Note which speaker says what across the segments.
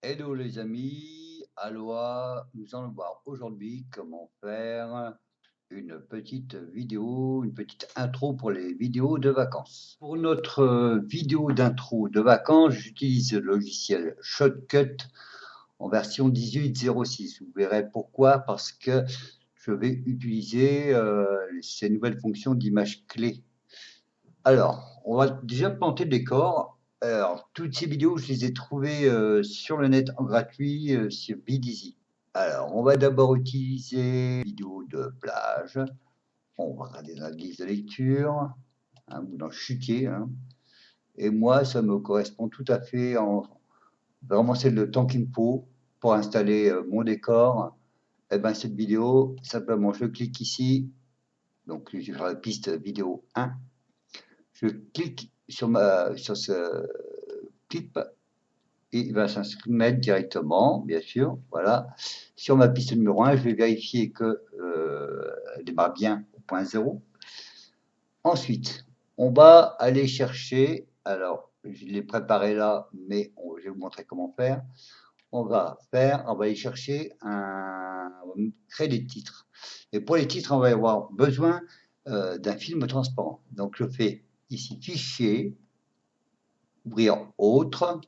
Speaker 1: Hello les amis, Aloha, nous allons voir aujourd'hui comment faire une petite vidéo, une petite intro pour les vidéos de vacances. Pour notre vidéo d'intro de vacances, j'utilise le logiciel Shotcut en version 18.06. Vous verrez pourquoi, parce que je vais utiliser ces nouvelles fonctions d'image clé. Alors, on va déjà planter le décor. Alors, toutes ces vidéos, je les ai trouvées sur le net en gratuit sur Bidizy. Alors, on va d'abord utiliser une vidéo de plage. On va regarder dans la liste de lecture, ou dans le chutier. Et moi, ça me correspond tout à fait. Vraiment, c'est le temps qu'il me faut pour installer mon décor. Et ben, cette vidéo, simplement, je clique ici. Donc, je vais faire la piste vidéo 1. Je clique sur ce clip et il va s'inscrire directement, bien sûr. Voilà. Sur ma piste numéro 1, je vais vérifier que elle démarre bien au point 0. Ensuite, on va aller chercher, alors je l'ai préparé là, mais je vais vous montrer comment faire. On va aller chercher on va créer des titres. Et pour les titres, on va avoir besoin d'un film transparent. Donc je fais ici Fichier, ouvrir Autre.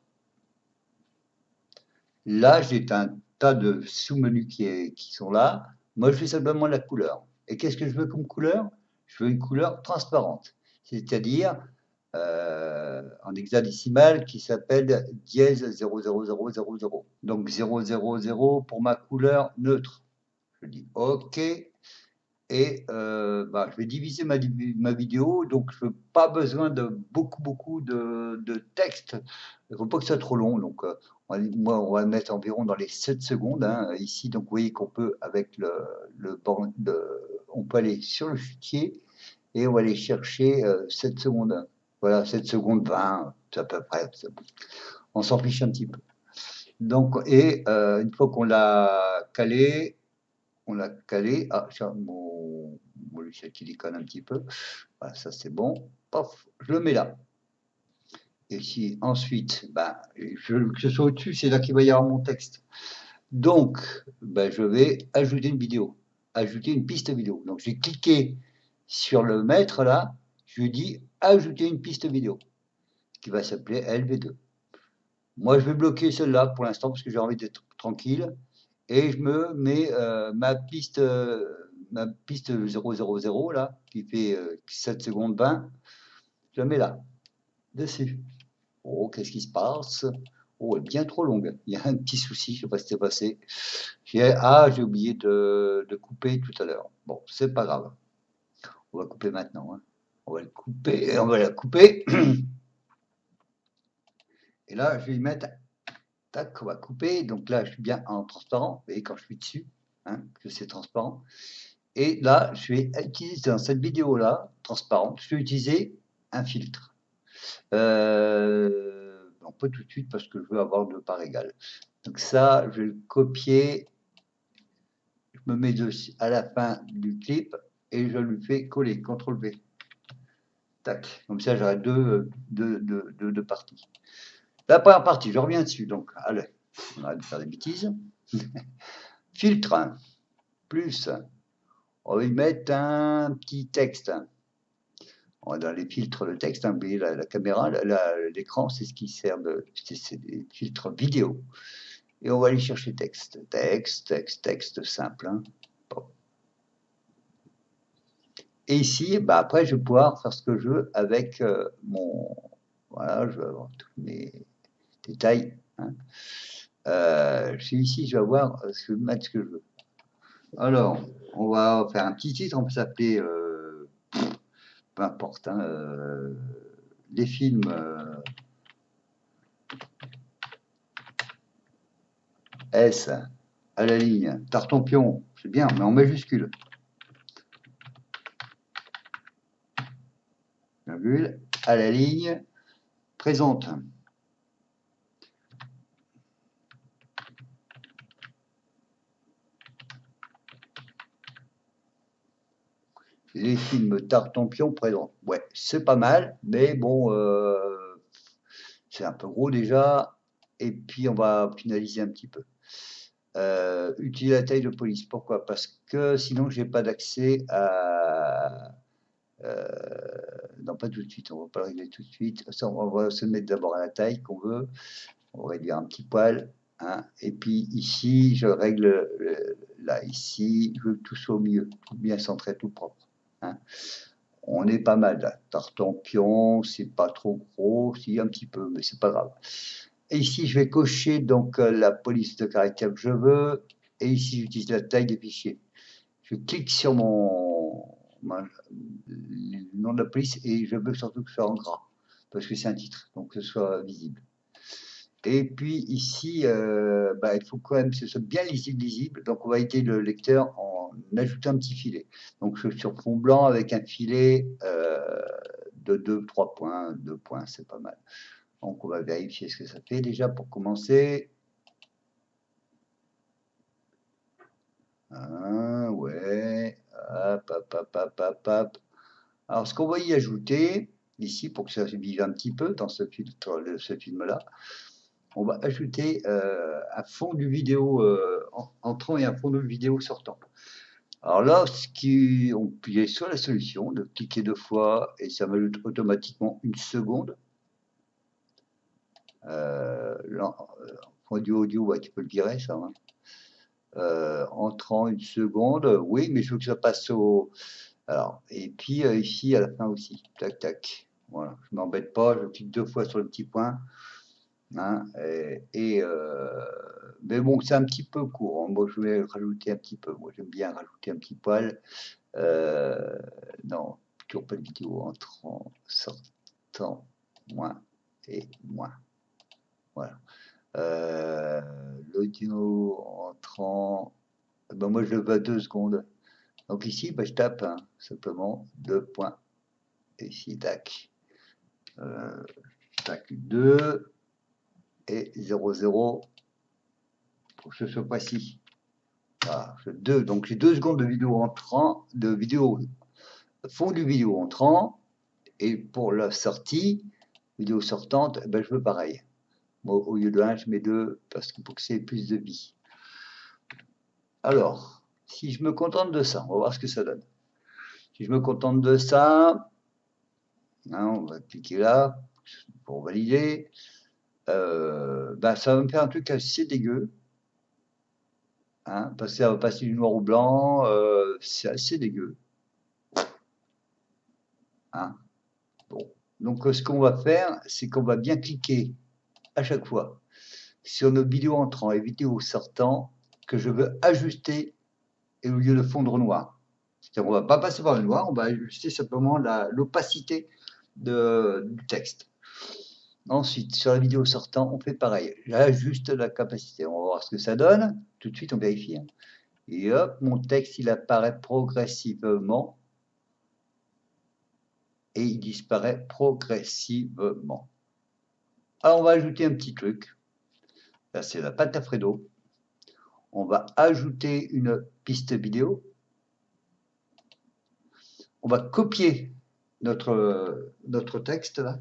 Speaker 1: Là, j'ai un tas de sous-menus qui sont là. Moi, je fais simplement la couleur. Et qu'est-ce que je veux comme couleur? Je veux une couleur transparente, c'est-à-dire en hexadécimal qui s'appelle dièse 00000. Donc 000 pour ma couleur neutre. Je dis OK. Et je vais diviser ma vidéo, donc je n'ai pas besoin de beaucoup de texte. Il ne faut pas que ce soit trop long, donc on va le mettre environ dans les 7 secondes. Ici, donc vous voyez qu'on peut, avec on peut aller sur le chutier et on va aller chercher 7 secondes. Voilà, 7 secondes 20, c'est à peu près. On s'en fiche un petit peu. Donc, une fois qu'on l'a calé, ah, mon logiciel qui déconne un petit peu. Voilà, ça c'est bon. Paf, je le mets là. Et si ensuite, que ce soit au-dessus, c'est là qu'il va y avoir mon texte. Donc, je vais ajouter une vidéo, ajouter une piste vidéo. Donc, j'ai cliqué sur le maître là, je lui dis ajouter une piste vidéo qui va s'appeler LV2. Moi, je vais bloquer celle-là pour l'instant parce que j'ai envie d'être tranquille. Et je me mets ma piste 000 là, qui fait 7 secondes 20, je la mets là, dessus. Oh, qu'est-ce qui se passe? Oh, elle est bien trop longue. Il y a un petit souci, je ne sais pas ce qui s'est passé. J'ai oublié de couper tout à l'heure. Bon, c'est pas grave. On va couper maintenant. On va le couper, on va la couper. Et là, je vais y mettre, tac, on va couper. Donc là, je suis bien en transparent. Vous voyez, quand je suis dessus, que c'est transparent. Et là, je vais utiliser dans cette vidéo-là, transparente, je vais utiliser un filtre. On peut tout de suite parce que je veux avoir deux parts égales. Donc ça, je vais le copier. Je me mets à la fin du clip et je lui fais coller, CTRL-V. Tac. Comme ça, j'aurai deux parties. La première partie, je reviens dessus. Donc, allez, on arrête de faire des bêtises. Filtre, plus, on va y mettre un petit texte. Dans les filtres de texte, vous voyez, la caméra, l'écran, c'est ce qui sert c'est des filtres vidéo. Et on va aller chercher texte simple. Bon. Et ici, après, je vais pouvoir faire ce que je veux avec voilà, je vais avoir tous mes détails. Je suis ici, je vais avoir je vais mettre ce que je veux. Alors, on va faire un petit titre, on peut s'appeler, peu importe, les films. S à la ligne, Tartampion, c'est bien, mais en majuscule. Virgule, à la ligne, présente. Les films Tartampion présente. Ouais, c'est pas mal, mais bon, c'est un peu gros déjà. et puis on va finaliser un petit peu. Utiliser la taille de police. Pourquoi? Parce que sinon, j'ai pas d'accès à... non, pas tout de suite, on va pas le régler tout de suite. Ça, on va se mettre d'abord à la taille qu'on veut. On va réduire un petit poil. Hein. Et puis ici, je règle là, ici, je veux que tout soit au milieu, tout bien centré, tout propre. Hein. On est pas mal là. Tartampion, c'est pas trop gros, si un petit peu, mais c'est pas grave. Et ici, je vais cocher donc la police de caractère que je veux. Et ici, j'utilise la taille des fichiers. Je clique sur le nom de la police et je veux surtout que ce soit en gras. Parce que c'est un titre, donc que ce soit visible. Et puis ici, il faut quand même que ce soit bien lisible. Donc on va aider le lecteur en ajoutant un petit filet. Donc sur fond blanc avec un filet de 2-3 points. 2 points, c'est pas mal. Donc on va vérifier ce que ça fait déjà pour commencer. Ouais, hop. Alors ce qu'on va y ajouter, ici, pour que ça vive un petit peu dans ce film-là, on va ajouter un fond de vidéo entrant et un fond de vidéo sortant. Alors là, on peut sur la solution, de cliquer 2 fois et ça m'ajoute automatiquement 1 seconde. Fond du audio, ouais, tu peux le virer ça. Hein. Entrant 1 seconde, oui, mais je veux que ça passe au. Alors, et puis ici à la fin aussi, tac tac. Voilà, je m'embête pas, je clique 2 fois sur le petit point. Hein, mais bon, c'est un petit peu court. Hein. Moi, je vais rajouter un petit peu. Moi, j'aime bien rajouter un petit poil. Non, toujours pas de vidéo entrant, sortant, moins et moins. Voilà. L'audio entrant, ben moi, je le veux à 2 secondes. Donc ici, ben, je tape hein, simplement 2 points. Et ici, tac. Tac 2 et 0,0 pour que ce soit précis. Voilà, donc j'ai 2 secondes de vidéo entrant, fond du vidéo entrant, et pour la sortie, vidéo sortante, ben je veux pareil. Moi, au lieu de 1, je mets 2 parce que pour que c'est plus de vie. Alors, si je me contente de ça, on va voir ce que ça donne. Si je me contente de ça, hein, on va cliquer là pour valider. Ça va me faire un truc assez dégueu. Hein, parce que ça va passer du noir au blanc, c'est assez dégueu. Hein. Bon. Donc ce qu'on va faire, c'est qu'on va bien cliquer à chaque fois sur nos vidéos entrants et vidéos sortants que je veux ajuster et au lieu de fondre noir. C'est-à-dire on ne va pas passer par le noir, on va ajuster simplement l'opacité du texte. Ensuite, sur la vidéo sortant, on fait pareil. J'ajuste la capacité. On va voir ce que ça donne. Tout de suite, on vérifie. Hein. Et hop, mon texte, il apparaît progressivement. Et il disparaît progressivement. Alors, on va ajouter un petit truc. Là, c'est la pâte à Fredo. On va ajouter une piste vidéo. On va copier notre texte là.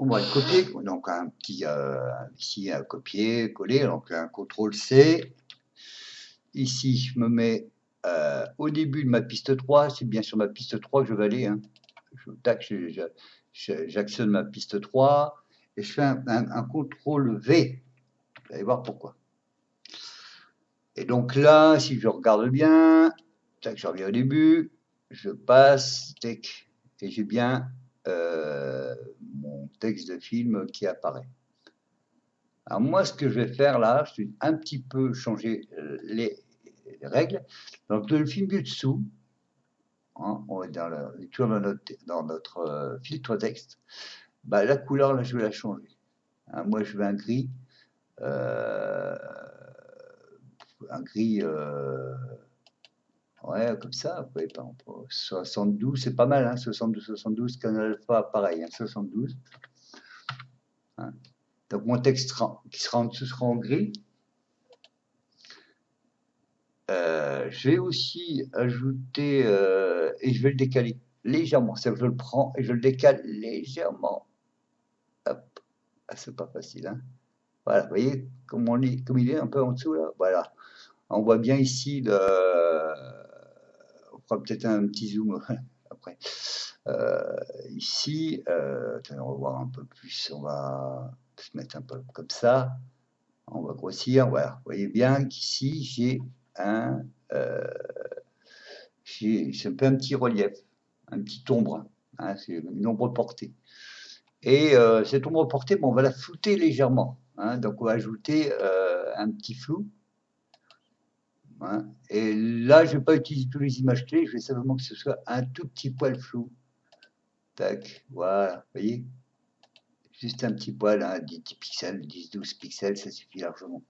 Speaker 1: On va le copier, donc un petit ici un copier, coller, donc un CTRL C. Ici, je me mets au début de ma piste 3, c'est bien sur ma piste 3 que je vais aller. Hein. J'actionne ma piste 3 et je fais un CTRL V. Vous allez voir pourquoi. Et donc là, si je regarde bien, tac, je reviens au début, je passe, tac, et j'ai bien mon texte de film qui apparaît. Alors moi, ce que je vais faire là, je vais un petit peu changer les règles. Donc le film du dessous, hein, on est toujours dans notre filtre texte, bah, la couleur, là, je vais la changer. Hein, moi, je veux un gris. Ouais, comme ça, ouais, 72, c'est pas mal, hein, 72, Canal Alpha, pareil, hein, 72. Hein. Donc mon texte qui sera en dessous sera en gris. Je vais aussi ajouter, et je vais le décaler légèrement, c'est-à-dire que je le prends et je le décale légèrement. Hop, Ah, c'est pas facile, hein. Voilà, vous voyez comme il est un peu en dessous là. Voilà. On voit bien ici on fera peut-être un petit zoom après. Euh, Ici, attendez, on va voir un peu plus. On va se mettre un peu comme ça. On va grossir. Voilà. Vous voyez bien qu'ici j'ai un, euh, c'est un peu un petit relief, un petit ombre. Hein, c'est une ombre portée. Et cette ombre portée, bon, on va la flouter légèrement. Hein, donc on va ajouter un petit flou. Hein, et là, je ne vais pas utiliser tous les images clés, je vais simplement que ce soit un tout petit poil flou. Tac, voilà, vous voyez, juste un petit poil, hein, 10 pixels, 10-12 pixels, ça suffit largement.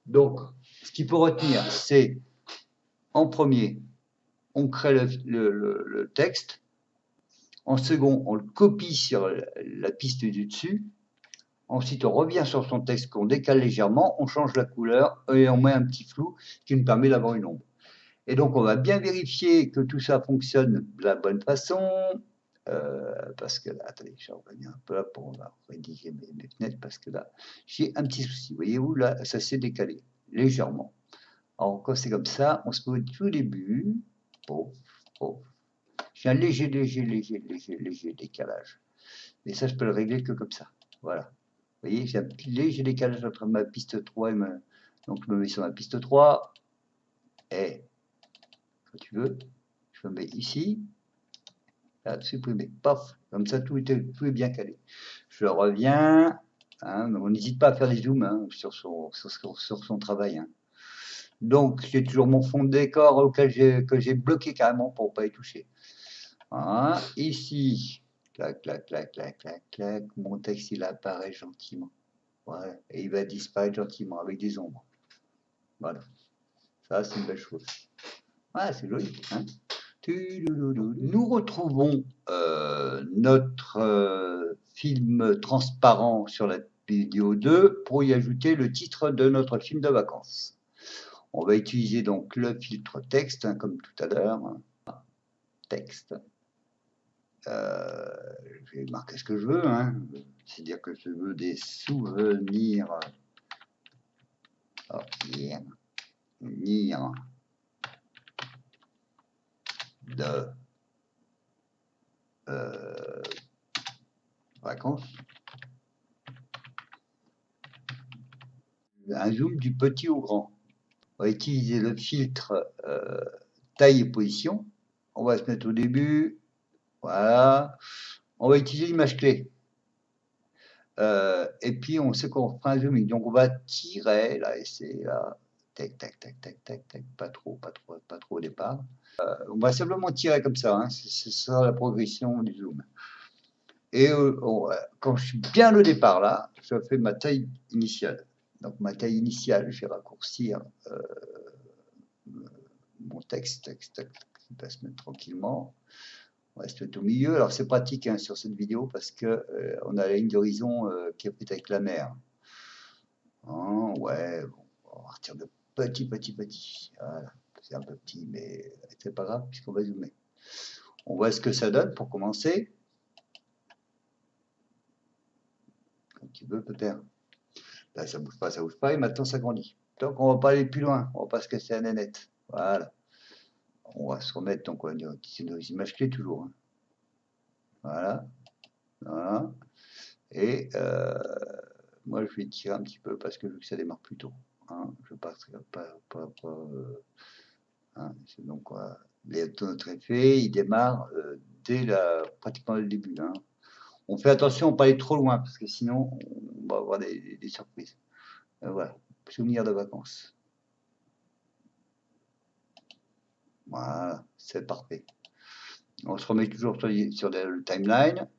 Speaker 1: Donc, ce qu'il faut retenir, c'est, en premier, on crée le texte. En second, on le copie sur la piste du dessus. Ensuite, on revient sur son texte qu'on décale légèrement, on change la couleur et on met un petit flou qui nous permet d'avoir une ombre. Et donc, on va bien vérifier que tout ça fonctionne de la bonne façon. Parce que là, attendez, je vais revenir un peu là pour rédiger mes fenêtres, parce que là, j'ai un petit souci. Voyez-vous, là, ça s'est décalé légèrement. Alors, quand c'est comme ça, on se met au tout début. Oh, oh. J'ai un léger décalage. Et ça, je peux le régler que comme ça. Voilà. Vous voyez, j'ai un léger décalage entre ma piste 3 et ma... Donc, je me mets sur ma piste 3. Et, quand tu veux, je me mets ici. Là, supprimer. Paf. Comme ça, tout est bien calé. Je reviens. Hein, on n'hésite pas à faire des zooms hein, sur son travail. Hein. Donc, j'ai toujours mon fond de décor que j'ai bloqué carrément pour ne pas y toucher. Voilà. Ici, clac, clac, clac, clac, clac, clac. Mon texte, il apparaît gentiment. Voilà. Et il va disparaître gentiment avec des ombres. Voilà. Ça, c'est une belle chose. Ah, c'est joli. Hein. Nous retrouvons notre film transparent sur la vidéo 2 pour y ajouter le titre de notre film de vacances. On va utiliser donc le filtre texte, hein, comme tout à l'heure. Texte. Je vais marquer ce que je veux. Hein. C'est-à-dire que je veux des souvenirs. Oh, yeah. De vacances. Un zoom du petit au grand. On va utiliser le filtre taille et position. On va se mettre au début. Voilà. On va utiliser l'image clé. Et puis on sait qu'on fera un zooming. Donc on va tirer là et c'est là. Tac, tac, tac, tac, tac, tac. Pas trop au départ. On va simplement tirer comme ça. Hein. C'est ça la progression du zoom. Et quand je suis bien au départ là, je fais ma taille initiale. Donc ma taille initiale, je vais raccourcir mon texte, il va se mettre tranquillement. On va se mettre au milieu. Alors c'est pratique hein, sur cette vidéo parce que on a la ligne d'horizon qui est faite avec la mer. Hein, ouais, bon, on va partir de petit. Voilà, c'est un peu petit, mais c'est pas grave puisqu'on va zoomer. On voit ce que ça donne pour commencer. Comme tu veux, peut-être. Là, ça bouge pas, et maintenant ça grandit. Donc on va pas aller plus loin, on va pas se casser la nénette. Voilà. On va se remettre, donc on va utiliser nos images clés toujours. Hein. Voilà. Voilà. Et moi je vais tirer un petit peu parce que vu que ça démarre plus tôt. Hein, je passerai pas hein, donc notre effet, il démarre pratiquement dès le début. Hein. On fait attention à ne pas aller trop loin parce que sinon on va avoir des surprises. Voilà, souvenir de vacances. Voilà, c'est parfait. On se remet toujours sur le timeline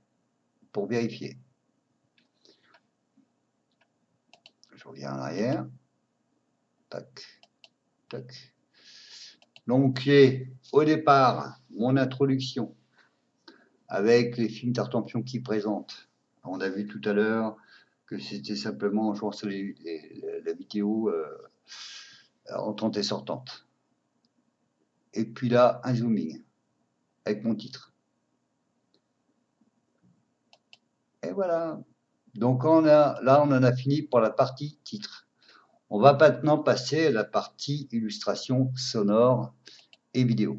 Speaker 1: pour vérifier. Je reviens en arrière. Tac, tac. Donc, j'ai au départ mon introduction avec les films d'Artampion qui présentent. On a vu tout à l'heure que c'était simplement en jouant sur la vidéo entrante et sortante. Et puis là, un zooming avec mon titre. Et voilà. Donc là, on en a fini pour la partie titre. On va maintenant passer à la partie illustration sonore et vidéo.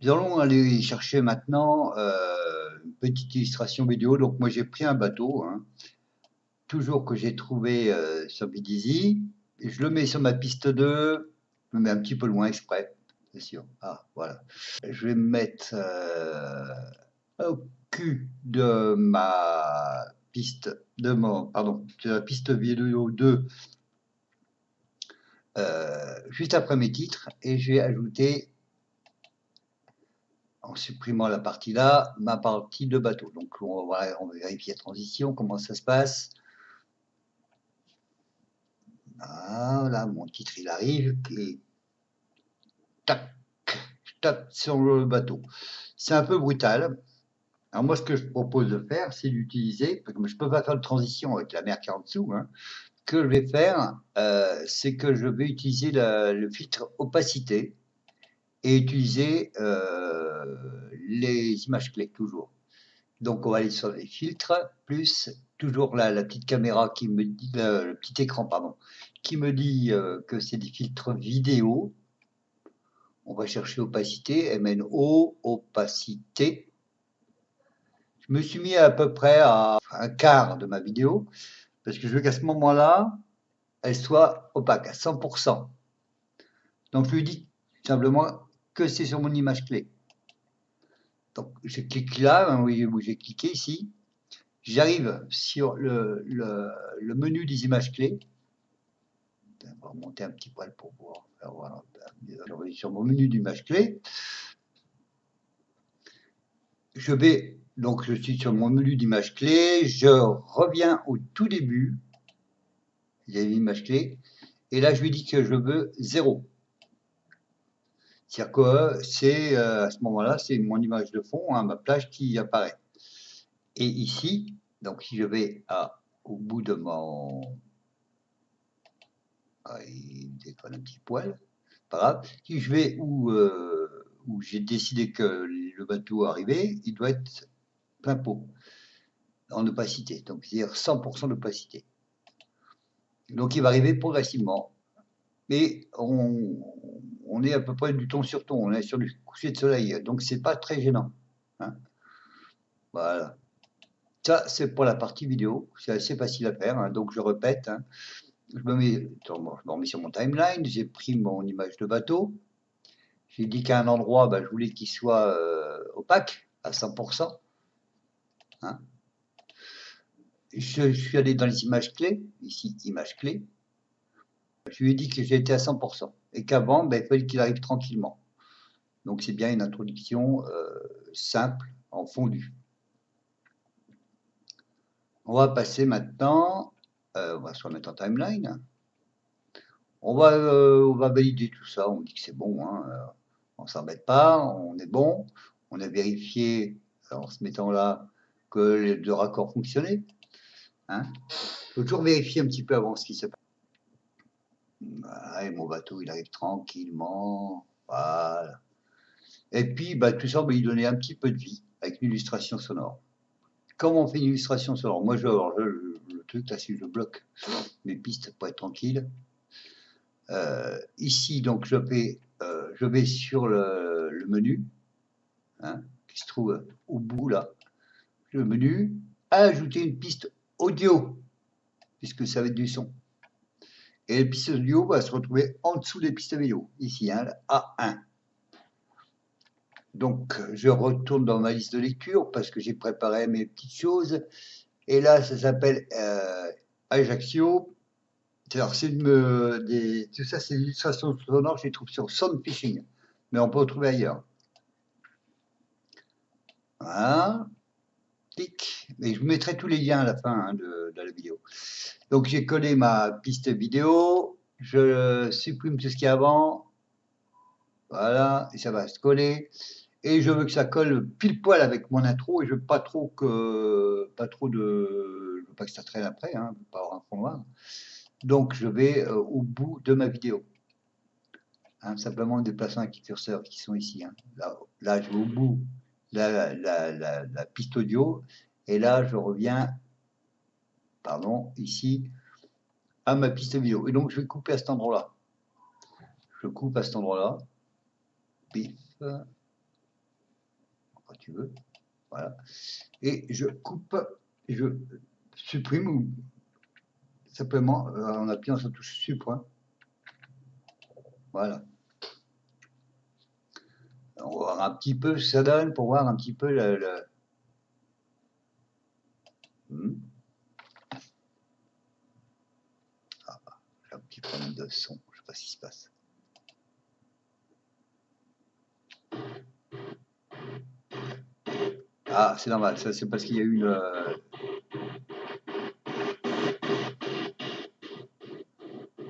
Speaker 1: Nous allons aller chercher maintenant une petite illustration vidéo. Donc moi j'ai pris un bateau, hein, toujours que j'ai trouvé sur Bidizi. Et je le mets sur ma piste 2, je me mets un petit peu loin exprès, c'est sûr. Ah, voilà. Je vais me mettre au cul de ma piste, de la piste vidéo 2, juste après mes titres, et je vais ajouter, en supprimant la partie là, ma partie de bateau. Donc on va vérifier la transition, comment ça se passe. Voilà, mon titre il arrive, et tac, je tape sur le bateau. C'est un peu brutal. Alors moi, ce que je propose de faire, c'est d'utiliser, parce que je ne peux pas faire de transition avec la mer qui est en dessous, hein. Ce que je vais faire, c'est que je vais utiliser le filtre opacité et utiliser les images clés, toujours. Donc on va aller sur les filtres, plus toujours la petite caméra qui me dit, le petit écran, pardon, qui me dit que c'est des filtres vidéo. On va chercher opacité, MNO, opacité. Je me suis mis à peu près à un quart de ma vidéo, parce que je veux qu'à ce moment-là, elle soit opaque à 100%. Donc je lui dis simplement que c'est sur mon image clé. Donc je clique là, hein, où j'ai cliqué ici. J'arrive sur le menu des images clés. On va remonter un petit poil pour pouvoir faire voir. Je vais sur mon menu d'image clé. Donc je suis sur mon menu d'image clé. Je reviens au tout début. Il y a une image clé. Et là, je lui dis que je veux 0. C'est-à-dire que c'est à ce moment-là, c'est mon image de fond, hein, ma plage qui apparaît. Et ici, donc si je vais au bout de mon... Ah, il me déconne un petit poil, pas grave. Si je vais où j'ai décidé que le bateau arrivait, il doit être plein pot, en opacité, donc c'est-à-dire 100% d'opacité. Donc il va arriver progressivement. Mais on est à peu près du ton sur ton, on est sur du coucher de soleil, donc c'est pas très gênant, hein. Voilà. Ça, c'est pour la partie vidéo. C'est assez facile à faire, hein. Donc je répète, hein. Je me remets sur mon timeline. J'ai pris mon image de bateau. J'ai dit qu'à un endroit, je voulais qu'il soit opaque à 100%, hein. Je suis allé dans les images clés. Ici, images clés. Je lui ai dit que j'étais à 100% et qu'avant, il fallait qu'il arrive tranquillement. Donc c'est bien une introduction simple en fondu. On va passer maintenant, on va se remettre en timeline. On va valider tout ça, on dit que c'est bon, hein, on s'embête pas, on est bon. On a vérifié en se mettant là que les deux raccords fonctionnaient, hein. Il faut toujours vérifier un petit peu avant ce qui se passe. Voilà, et mon bateau il arrive tranquillement, voilà. Et puis tout ça, il donnait un petit peu de vie avec une illustration sonore. Comment on fait une illustration sonore? Moi, le truc là, si je bloque mes pistes pour être tranquille. Ici, donc, je vais sur le menu, hein, qui se trouve au bout là. Le menu, ajouter une piste audio, puisque ça va être du son. Et la piste audio va se retrouver en dessous des pistes vidéo, ici, hein, A1. Donc, je retourne dans ma liste de lecture parce que j'ai préparé mes petites choses. Et là, ça s'appelle Ajaccio. Alors, tout ça, c'est des illustrations sonores, je les trouve sur Soundfishing, mais on peut retrouver ailleurs. Voilà. Clic. Et je vous mettrai tous les liens à la fin, hein, de la vidéo. Donc, j'ai collé ma piste vidéo. Je supprime tout ce qu'il y a avant. Voilà. Et ça va se coller. Et je veux que ça colle pile poil avec mon intro. Et je veux pas trop je veux pas que ça traîne après, hein, je veux pas avoir un fond noir. Donc, je vais au bout de ma vidéo. Hein, simplement en déplaçant avec les curseurs qui sont ici, hein. Là, je vais au bout de la piste audio Et là, je reviens, pardon, ici, à ma piste vidéo. Et donc, je vais couper à cet endroit-là. Je coupe à cet endroit-là. Pif. Quand tu veux. Voilà. Et je coupe, je supprime ou simplement en appuyant sur la touche supprime. Voilà. On va voir un petit peu ce que ça donne pour voir un petit peu le... Ah, j'ai un petit problème de son, je sais pas ce qui se passe. Ah, c'est normal, ça c'est parce qu'il y a eu le...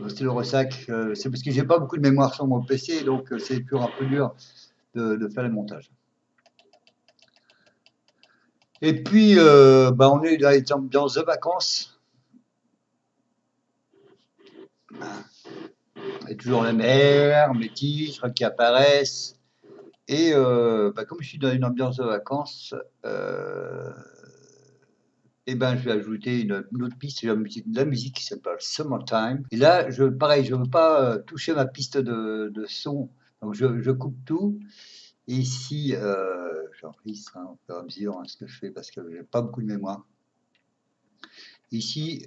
Speaker 1: C'est le ressac, c'est parce que j'ai pas beaucoup de mémoire sur mon PC, donc c'est toujours un peu dur de faire le montage. Et puis, bah, on est dans les ambiances de vacances. Et toujours la mer, mes titres qui apparaissent. Et bah, comme je suis dans une ambiance de vacances, et ben, je vais ajouter une autre piste de la musique qui s'appelle Summertime. Et là, pareil, je ne veux pas toucher ma piste de son, donc je coupe tout. Et ici, j'enregistre au fur et à mesure ce que je fais parce que j'ai pas beaucoup de mémoire. Ici,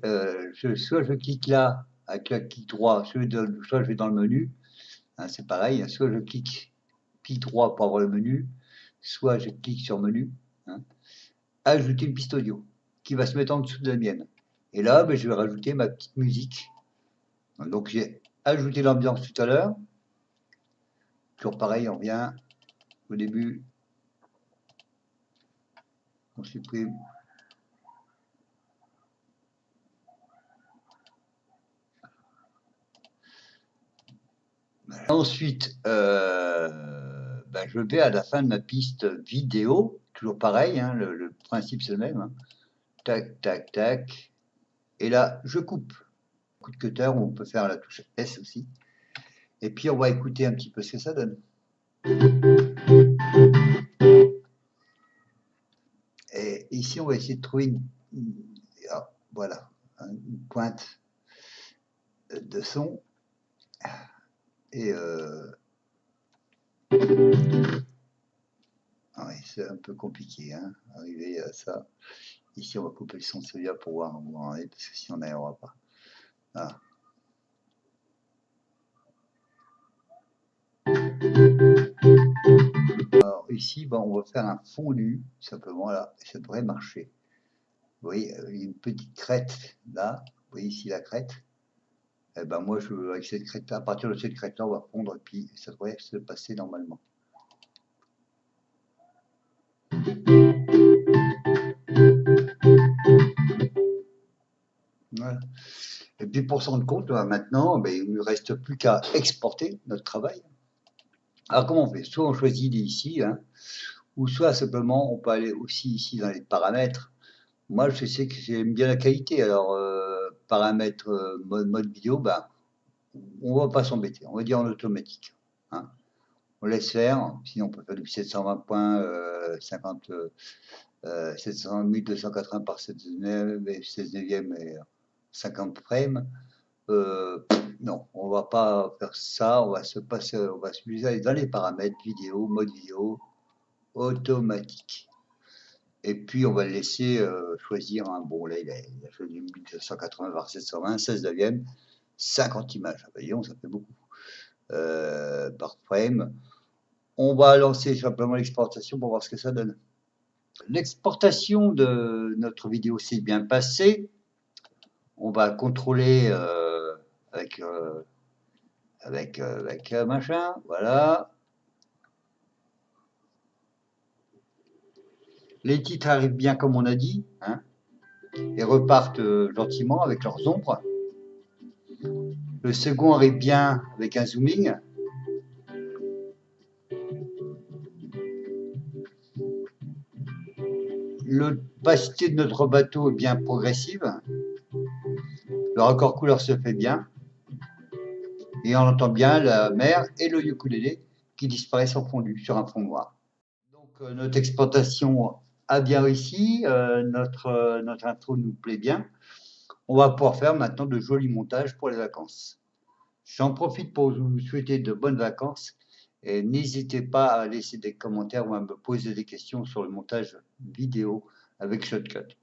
Speaker 1: soit je clique là avec le clic droit, soit je vais dans le menu, hein, c'est pareil, hein, soit je clique droit pour avoir le menu, soit je clique sur menu, hein, ajouter une piste audio qui va se mettre en dessous de la mienne. Et là, ben, je vais rajouter ma petite musique. Donc j'ai ajouté l'ambiance tout à l'heure. Toujours pareil, on revient au début, on supprime. Ensuite, ben, je vais à la fin de ma piste vidéo, toujours pareil, hein, le principe c'est le même. Hein. Tac, tac, tac. Et là, je coupe. Coup de cutter, on peut faire la touche S aussi. Et puis, on va écouter un petit peu ce que ça donne. Et ici, on va essayer de trouver voilà, une pointe de son. Et ouais, c'est un peu compliqué, hein, arriver à ça. Ici, on va couper le son de celui-là pour voir où on en est, parce que sinon, on n'y aura pas. Voilà. Alors, ici, ben, on va faire un fondu, simplement là, et ça devrait marcher. Vous voyez, il y a une petite crête là, vous voyez ici la crête. Et ben moi, avec cette crête, à partir de cette crête-là, on va fondre, et puis ça devrait se passer normalement. Voilà. Et puis pour s'en rendre compte, maintenant, ben, il ne nous reste plus qu'à exporter notre travail. Alors comment on fait? Soit on choisit ici, hein, ou soit simplement on peut aller aussi ici dans les paramètres. Moi, je sais que j'aime bien la qualité. Alors, paramètres mode vidéo, ben, on va pas s'embêter. On va dire en automatique. Hein. On laisse faire. Sinon, on peut faire du 720 points, 50, 1280 par 16 neuvième et 50 frames. Non, on va pas faire ça. On va se aller dans les paramètres vidéo, mode vidéo, automatique. Et puis, on va le laisser choisir un. Bon, là, il a choisi 1280 par 720, 16 neuvième, 50 images. Ah, voyons, ça fait beaucoup. Par frame. On va lancer simplement l'exportation pour voir ce que ça donne. L'exportation de notre vidéo s'est bien passée. On va contrôler avec machin, voilà. Les titres arrivent bien comme on a dit, hein, et repartent gentiment avec leurs ombres. Le second arrive bien avec un zooming. L'opacité de notre bateau est bien progressive. Le raccord couleur se fait bien. Et on entend bien la mer et le ukulélé qui disparaissent en fondu sur un fond noir. Donc notre exploitation a bien réussi, notre intro nous plaît bien. On va pouvoir faire maintenant de jolis montages pour les vacances. J'en profite pour vous souhaiter de bonnes vacances et n'hésitez pas à laisser des commentaires ou à me poser des questions sur le montage vidéo avec Shotcut.